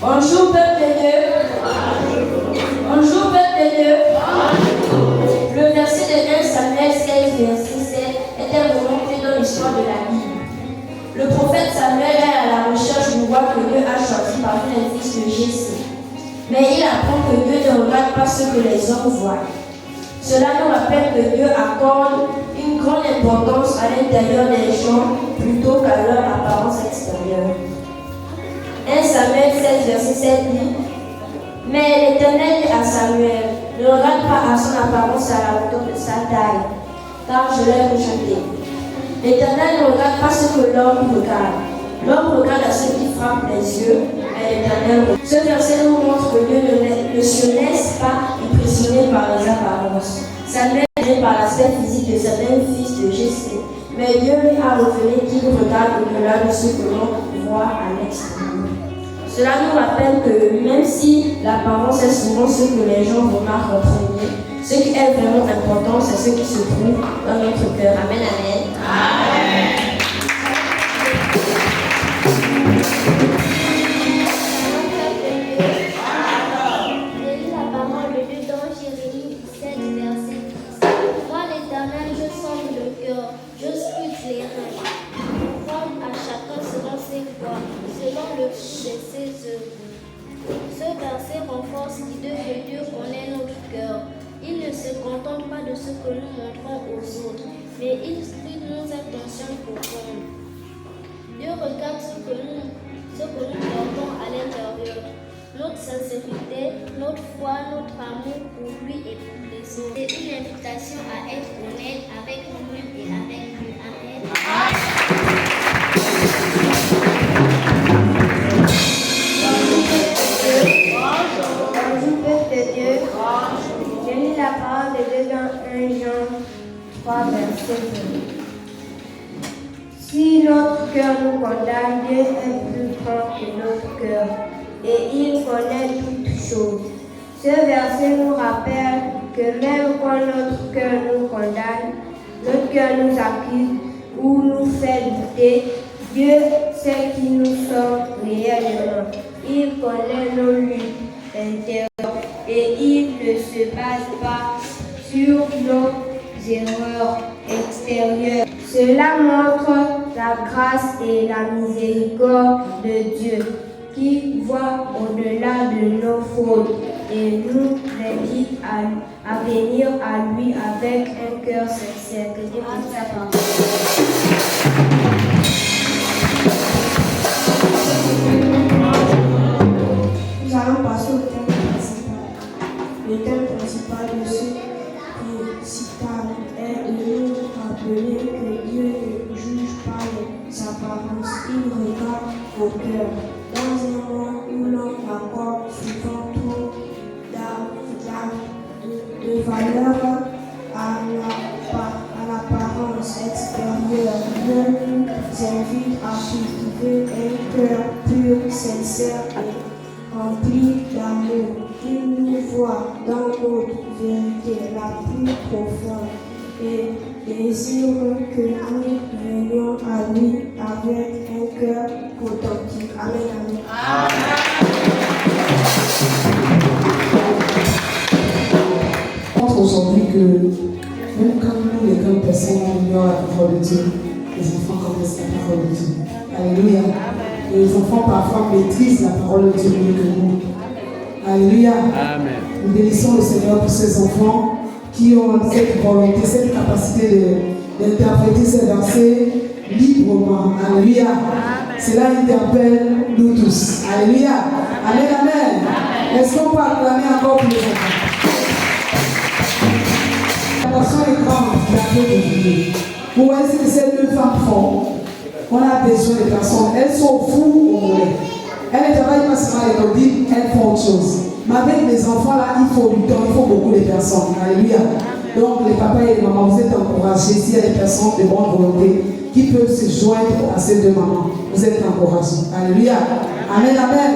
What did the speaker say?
Bonjour peuple de Dieu. Bonjour peuple de Dieu. Le verset de 1 Samuel 16, verset 7 est un moment clé dans l'histoire de la Bible. Le prophète Samuel est à la recherche du roi que Dieu a choisi parmi les fils de Jessé. Mais il apprend que Dieu ne regarde pas ce que les hommes voient. Cela nous rappelle que Dieu accorde une grande importance à l'intérieur des gens plutôt qu'à leur apparence extérieure. 1 Samuel 16, verset 7 dit: Mais l'Éternel dit à Samuel, ne regarde pas à son apparence à la hauteur de sa taille, car je l'ai rejeté. L'Éternel ne regarde pas ce que l'homme regarde. L'homme regarde à ce qui frappe les yeux, mais l'Éternel. Ce verset nous montre que Dieu ne se laisse pas impressionner par les apparences. Samuel est gêné par l'aspect physique de certains fils de Jessé, mais Dieu lui a révélé qu'il regarde au-delà de ce que l'on voit à l'extérieur. Cela nous rappelle que même si l'apparence est souvent ce que les gens remarquent en premier, ce qui est vraiment important, c'est ce qui se trouve dans notre cœur. Amen, amen. Amen. J'ai lu la parole de Dieu dans Jérémie 7, verset 10. Moi, l'Éternel, je sonde le cœur, je scrute les reins, pour rendre à chacun selon ses voies, selon le fruit de ses œuvres. Ce verset renforce l'idée que Dieu connaît notre cœur. Il ne se contente pas de ce que nous montrons aux autres, mais il scrute nos intentions profondes. Dieu regarde ce que nous portons à l'intérieur. Notre sincérité, notre foi, notre amour pour lui et pour les autres. C'est une invitation à être honnête avec nous-mêmes et avec lui. Amen. Bonjour peuple de Dieu. Je lis la parole de Dieu dans 1 Jean 3, verset 2. Si notre cœur nous condamne, Dieu est plus grand que notre cœur et il connaît toutes choses. Ce verset nous rappelle que même quand notre cœur nous condamne, notre cœur nous accuse ou nous fait douter, Dieu sait qui nous sommes réellement. Il connaît nos luttes intérieures et il ne se base pas sur nos erreurs extérieures. Cela montre la grâce et la miséricorde de Dieu qui voit au-delà de nos fautes et nous invite à venir à lui avec un cœur sincère. Que Dieu bénisse sa parole. Nous allons passer au thème principal. Le thème principal de ce récital est de nous rappeler que Dieu ne juge pas les apparences, il regarde au cœur. Dans un monde où l'on accorde souvent trop de valeur à l'apparence extérieure, Dieu nous invite à cultiver un cœur pur, sincère et rempli d'amour. Il nous voit dans notre vérité la plus profonde et désire que nous venions à lui avec un cœur authentique. Amen, amen. Aujourd'hui que même quand nous, les grandes personnes, on ignore la parole de Dieu, les enfants connaissent la parole de Dieu. Alléluia. Et les enfants parfois maîtrisent la parole de Dieu mieux que nous. Alléluia. Amen. Nous bénissons le Seigneur pour ces enfants qui ont cette volonté, cette capacité d'interpréter ces versets librement. Alléluia. Cela interpelle nous tous. Alléluia. Amen, amen. Est-ce qu'on peut acclamer encore pour les enfants? La passion est grande, la paix de Dieu. Vous voyez, c'est ces deux femmes fortes. On a besoin de personnes. Elles sont fous au relais. Elles ne travaillent pas seulement à l'école, elles font autre chose. Mais avec les enfants là, il faut du temps, il faut beaucoup de personnes. Alléluia. Donc les papas et les mamans, vous êtes encouragés. S'il y a des personnes de bonne volonté qui peuvent se joindre à ces deux mamans, vous êtes encouragés. Alléluia. Amen, amen.